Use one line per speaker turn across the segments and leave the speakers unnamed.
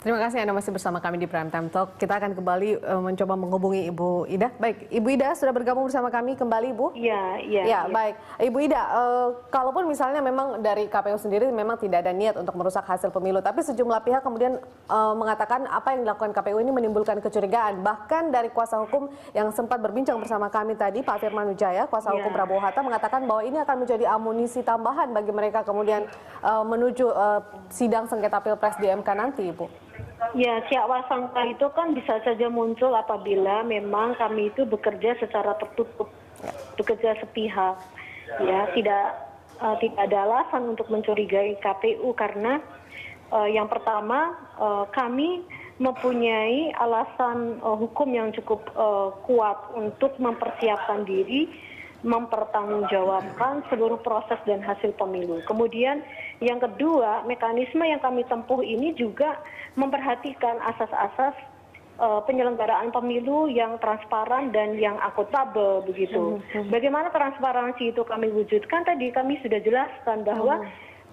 Terima kasih Anda masih bersama kami di Prime Time Talk. Kita akan kembali mencoba menghubungi Ibu Ida. Baik, Ibu Ida sudah bergabung bersama kami kembali, Ibu?
Iya.
Ya, baik. Ibu Ida, kalaupun misalnya memang dari KPU sendiri memang tidak ada niat untuk merusak hasil pemilu, tapi sejumlah pihak kemudian mengatakan apa yang dilakukan KPU ini menimbulkan kecurigaan. Bahkan dari kuasa hukum yang sempat berbincang bersama kami tadi, Pak Firman Wijaya, kuasa hukum Prabowo Hatta, mengatakan bahwa ini akan menjadi amunisi tambahan bagi mereka kemudian menuju sidang sengketa Pilpres di MK nanti, Ibu.
Ya, siak sangka itu kan bisa saja muncul apabila memang kami itu bekerja secara tertutup, bekerja sepihak. Ya, tidak ada alasan untuk mencurigai KPU karena yang pertama kami mempunyai alasan hukum yang cukup kuat untuk mempersiapkan diri, mempertanggungjawabkan seluruh proses dan hasil pemilu. Kemudian yang kedua, mekanisme yang kami tempuh ini juga memperhatikan asas-asas penyelenggaraan pemilu yang transparan dan yang akuntabel begitu. Bagaimana transparansi itu kami wujudkan tadi kami sudah jelaskan bahwa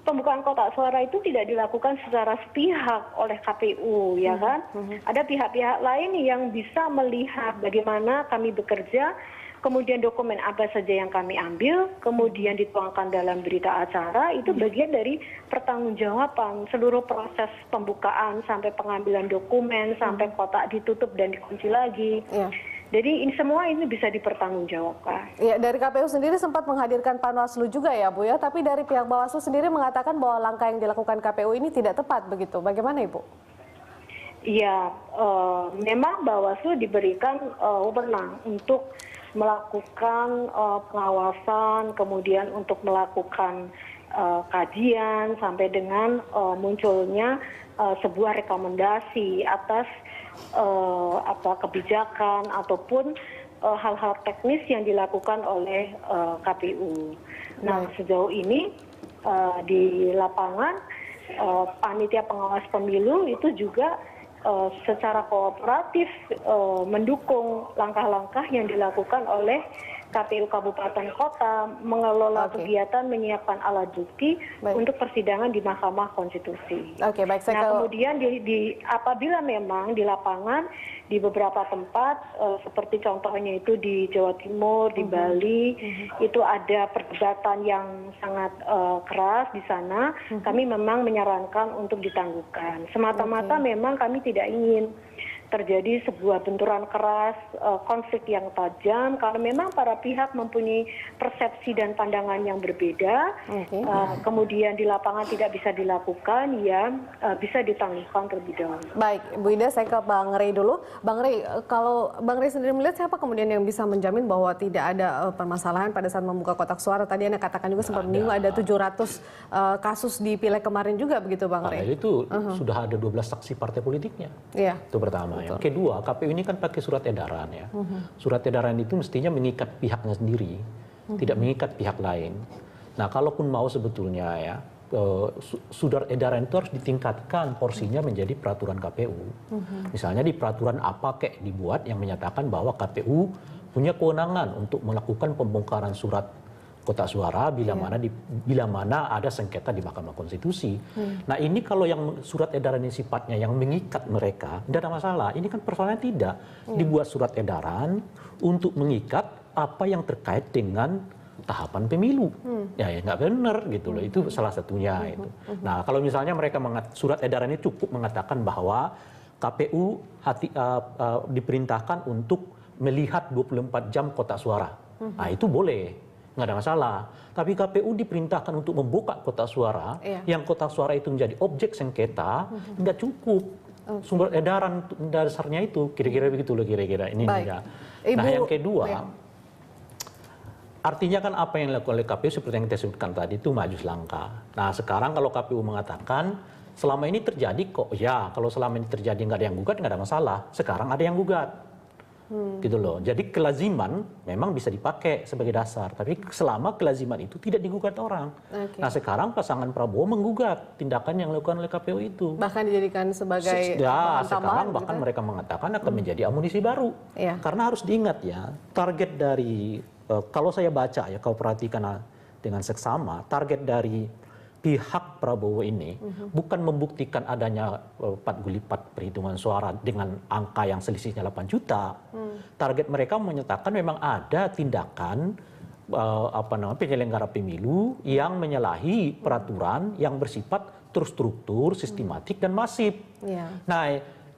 pembukaan kotak suara itu tidak dilakukan secara sepihak oleh KPU, ya kan? Ada pihak-pihak lain yang bisa melihat bagaimana kami bekerja, kemudian dokumen apa saja yang kami ambil, kemudian dituangkan dalam berita acara, itu bagian dari pertanggungjawaban seluruh proses pembukaan sampai pengambilan dokumen, sampai kotak ditutup dan dikunci lagi. Jadi ini semua ini bisa dipertanggungjawabkan.
Ya, dari KPU sendiri sempat menghadirkan Panwaslu juga ya Bu ya, tapi dari pihak Bawaslu sendiri mengatakan bahwa langkah yang dilakukan KPU ini tidak tepat begitu. Bagaimana Ibu?
Iya, memang Bawaslu diberikan wewenang untuk melakukan pengawasan, kemudian untuk melakukan kajian sampai dengan munculnya sebuah rekomendasi atas kebijakan ataupun hal-hal teknis yang dilakukan oleh KPU. Nah, sejauh ini di lapangan panitia pengawas pemilu itu juga secara kooperatif mendukung langkah-langkah yang dilakukan oleh KPU Kabupaten Kota mengelola kegiatan menyiapkan alat bukti untuk persidangan di Mahkamah Konstitusi.
Oke, baik.
Nah, kemudian apabila memang di lapangan di beberapa tempat seperti contohnya itu di Jawa Timur, di Bali, itu ada perdebatan yang sangat keras di sana, kami memang menyarankan untuk ditangguhkan. Semata-mata memang kami tidak ingin terjadi sebuah benturan keras, konflik yang tajam, karena memang para pihak mempunyai persepsi dan pandangan yang berbeda, kemudian di lapangan tidak bisa dilakukan, ya bisa ditangguhkan terlebih dahulu.
Baik, Bu Ida, saya ke Bang Rey dulu. Bang Rey, kalau Bang Rey sendiri melihat siapa kemudian yang bisa menjamin bahwa tidak ada permasalahan pada saat membuka kotak suara? Tadi Anda katakan juga sempat menyinggung ada 700 kasus di Pileg kemarin juga begitu Bang Rey?
Itu sudah ada 12 saksi partai politiknya.
Iya.
Itu pertama. Yang kedua, KPU ini kan pakai surat edaran ya. Surat edaran itu mestinya mengikat pihaknya sendiri, tidak mengikat pihak lain. Nah, kalaupun mau sebetulnya ya, surat edaran itu harus ditingkatkan porsinya menjadi peraturan KPU. Misalnya di peraturan apa kayak dibuat yang menyatakan bahwa KPU punya kewenangan untuk melakukan pembongkaran surat kotak suara bila mana ada sengketa di Mahkamah Konstitusi. Nah, ini kalau yang surat edaran ini sifatnya yang mengikat mereka, tidak ada masalah. Ini kan persoalannya tidak. Dibuat surat edaran untuk mengikat apa yang terkait dengan tahapan pemilu. Ya nggak benar gitu loh. Itu salah satunya itu. Nah, kalau misalnya mereka surat edaran ini cukup mengatakan bahwa KPU diperintahkan untuk melihat 24 jam kotak suara. Nah, itu boleh. Nggak ada masalah. Tapi KPU diperintahkan untuk membuka kotak suara, yang kotak suara itu menjadi objek sengketa, nggak cukup. Sumber edaran dasarnya itu, kira-kira begitu loh kira-kira. Ini enggak. Nah, yang kedua, artinya kan apa yang dilakukan oleh KPU seperti yang kita sebutkan tadi itu maju selangkah. Nah, sekarang kalau KPU mengatakan, selama ini terjadi kok, ya kalau selama ini terjadi nggak ada yang gugat, nggak ada masalah. Sekarang ada yang gugat. Gitu loh. Jadi kelaziman memang bisa dipakai sebagai dasar, tapi selama kelaziman itu tidak digugat orang. Nah, sekarang pasangan Prabowo menggugat tindakan yang dilakukan oleh KPU itu.
Bahkan dijadikan sebagai
sekarang bahkan mereka mengatakan akan menjadi amunisi baru. Karena harus diingat ya, target dari kalau saya baca ya, kalau perhatikan dengan seksama, target dari pihak Prabowo ini bukan membuktikan adanya 4 gulipat perhitungan suara dengan angka yang selisihnya 8 juta. Target mereka menyatakan memang ada tindakan penyelenggara pemilu yang menyalahi peraturan yang bersifat terstruktur, sistematik dan masif. Nah,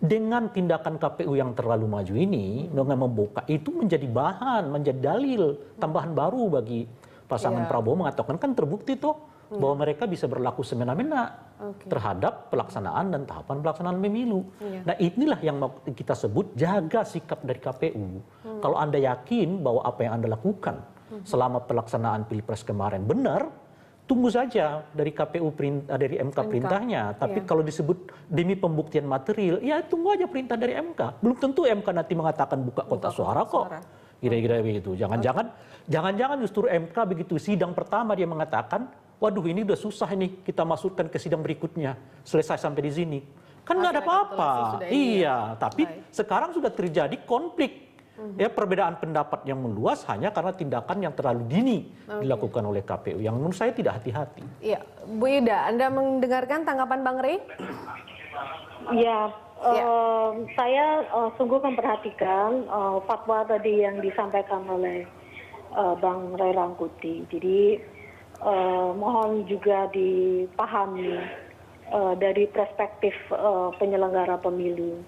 dengan tindakan KPU yang terlalu maju ini dengan membuka itu menjadi bahan, menjadi dalil tambahan baru bagi pasangan Prabowo mengatakan kan terbukti tuh bahwa mereka bisa berlaku semena-mena terhadap pelaksanaan dan tahapan pelaksanaan pemilu. Nah, inilah yang kita sebut jaga sikap dari KPU. Kalau Anda yakin bahwa apa yang Anda lakukan selama pelaksanaan Pilpres kemarin benar, tunggu saja dari KPU dari MK perintahnya. Tapi kalau disebut demi pembuktian material, ya tunggu aja perintah dari MK. Belum tentu MK nanti mengatakan buka kotak suara kok. Kira-kira begitu. Jangan-jangan justru MK begitu sidang pertama dia mengatakan, waduh ini udah susah ini kita masukkan ke sidang berikutnya. Selesai sampai di sini. Kan nggak ada apa-apa. Iya, tapi sekarang sudah terjadi konflik. Ya, perbedaan pendapat yang meluas hanya karena tindakan yang terlalu dini dilakukan oleh KPU yang menurut saya tidak hati-hati.
Iya, Bu Ida, Anda mendengarkan tanggapan Bang Rey?
Ya, saya sungguh memperhatikan fatwa tadi yang disampaikan oleh Bang Ray Rangkuti. Jadi mohon juga dipahami dari perspektif penyelenggara pemilu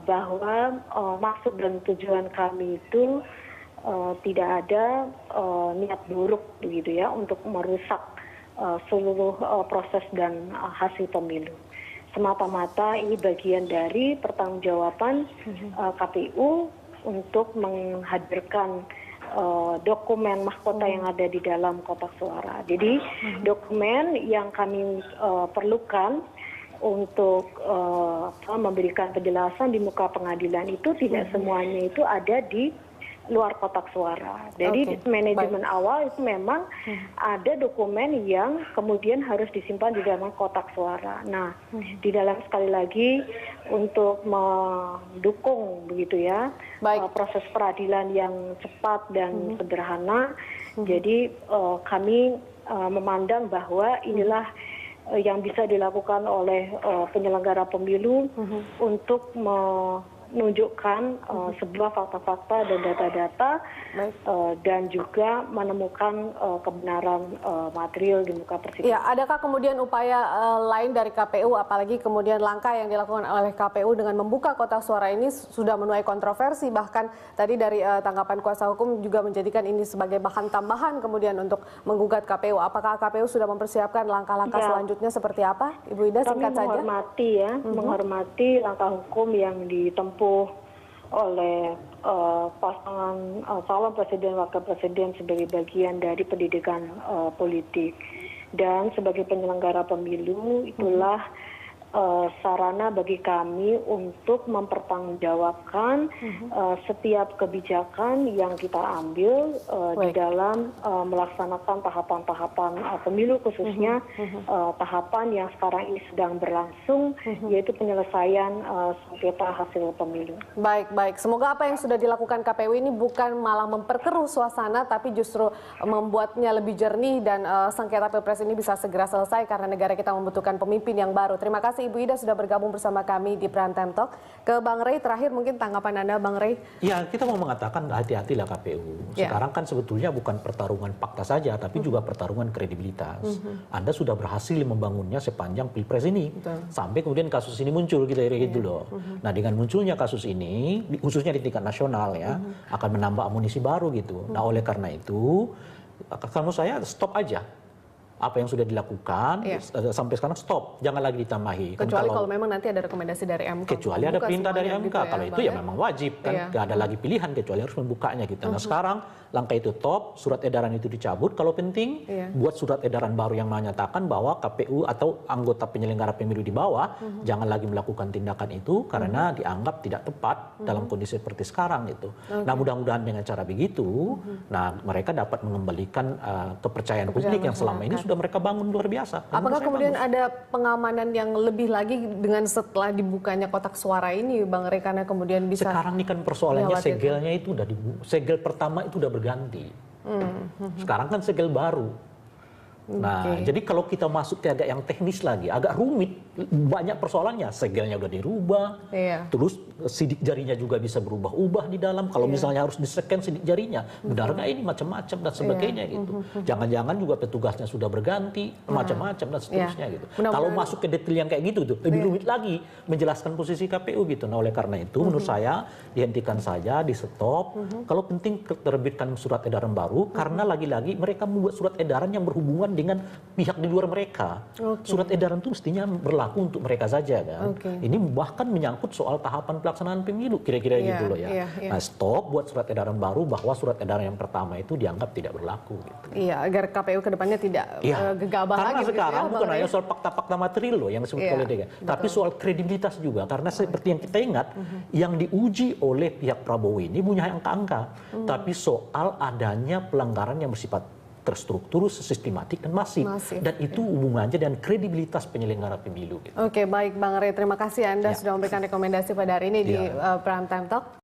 bahwa maksud dan tujuan kami itu tidak ada niat buruk begitu ya untuk merusak seluruh proses dan hasil pemilu. Semata-mata ini bagian dari pertanggungjawaban KPU untuk menghadirkan dokumen mahkota yang ada di dalam kotak suara. Jadi dokumen yang kami perlukan untuk memberikan penjelasan di muka pengadilan itu tidak semuanya itu ada di luar kotak suara. Jadi manajemen awal itu memang ada dokumen yang kemudian harus disimpan di dalam kotak suara. Nah, di dalam sekali lagi untuk mendukung begitu ya proses peradilan yang cepat dan sederhana. Jadi kami memandang bahwa inilah yang bisa dilakukan oleh penyelenggara pemilu untuk menunjukkan sebuah fakta-fakta dan data-data dan juga menemukan kebenaran material di muka persidangan.
Ya, adakah kemudian upaya lain dari KPU, apalagi kemudian langkah yang dilakukan oleh KPU dengan membuka kotak suara ini sudah menuai kontroversi, bahkan tadi dari tanggapan kuasa hukum juga menjadikan ini sebagai bahan tambahan kemudian untuk menggugat KPU. Apakah KPU sudah mempersiapkan langkah-langkah selanjutnya seperti apa? Ibu Ida, singkat saja.
Kami menghormati ya, menghormati langkah hukum yang ditempuh oleh pasangan calon presiden wakil presiden sebagai bagian dari pendidikan politik, dan sebagai penyelenggara pemilu itulah sarana bagi kami untuk mempertanggungjawabkan setiap kebijakan yang kita ambil di dalam melaksanakan tahapan-tahapan pemilu, khususnya tahapan yang sekarang ini sedang berlangsung, yaitu penyelesaian sengketa hasil pemilu.
Baik. Semoga apa yang sudah dilakukan KPU ini bukan malah memperkeruh suasana, tapi justru membuatnya lebih jernih dan sengketa Pilpres ini bisa segera selesai karena negara kita membutuhkan pemimpin yang baru. Terima kasih Ibu Ida sudah bergabung bersama kami di Prime Time Talk. Ke Bang Rey, terakhir mungkin tanggapan Anda, Bang Rey.
Ya, kita mau mengatakan hati-hatilah KPU. Sekarang kan sebetulnya bukan pertarungan fakta saja, tapi juga pertarungan kredibilitas. Anda sudah berhasil membangunnya sepanjang Pilpres ini. Sampai kemudian kasus ini muncul gitu loh. Nah, dengan munculnya kasus ini, khususnya di tingkat nasional ya, akan menambah amunisi baru gitu. Nah, oleh karena itu, kalau saya stop aja. Apa yang sudah dilakukan sampai sekarang stop, jangan lagi ditambahi.
Kecuali kalau memang nanti ada rekomendasi dari MK.
Kecuali ada perintah dari MK, gitu kalau itu ya memang wajib kan, nggak ada lagi pilihan kecuali harus membukanya gitu. Nah sekarang langkah itu top, surat edaran itu dicabut kalau penting, buat surat edaran baru yang menyatakan bahwa KPU atau anggota penyelenggara pemilu di bawah jangan lagi melakukan tindakan itu karena dianggap tidak tepat dalam kondisi seperti sekarang gitu. Nah mudah-mudahan dengan cara begitu, nah mereka dapat mengembalikan kepercayaan publik yang selama ini sudah mereka bangun luar biasa.
Apakah kemudian ada pengamanan yang lebih lagi dengan setelah dibukanya kotak suara ini, Bang Rey, karena kemudian bisa...
Sekarang ini kan persoalannya segelnya itu udah segel pertama itu udah berganti. Sekarang kan segel baru. Nah, jadi kalau kita masuk ke agak yang teknis lagi, agak rumit, banyak persoalannya. Segelnya udah dirubah, terus sidik jarinya juga bisa berubah-ubah di dalam. Kalau misalnya harus di-scan sidik jarinya, benar nggak ini macam-macam dan sebagainya gitu. Jangan-jangan juga petugasnya sudah berganti, macam-macam dan seterusnya gitu. Kalau masuk ke detail yang kayak gitu tuh, lebih rumit lagi menjelaskan posisi KPU gitu. Nah, oleh karena itu menurut saya dihentikan saja, di-stop. Kalau penting terbitkan surat edaran baru, karena lagi-lagi mereka membuat surat edaran yang berhubungan dengan pihak di luar mereka. Surat edaran itu mestinya berlaku untuk mereka saja kan. Ini bahkan menyangkut soal tahapan pelaksanaan pemilu kira-kira gitu loh ya. Nah, stop buat surat edaran baru bahwa surat edaran yang pertama itu dianggap tidak berlaku gitu.
Iya, agar KPU kedepannya tidak gegabah
karena
lagi.
Karena sekarang bukan hanya soal fakta-fakta material loh yang disebut oleh DG, tapi soal kredibilitas juga. Karena seperti yang kita ingat, yang diuji oleh pihak Prabowo ini punya angka-angka, tapi soal adanya pelanggaran yang bersifat terstruktur, sistematik dan masif. Dan itu hubungannya dengan kredibilitas penyelenggara pemilu. Gitu.
Oke, baik Bang Ray, terima kasih Anda sudah memberikan rekomendasi pada hari ini di Prime Time Talk.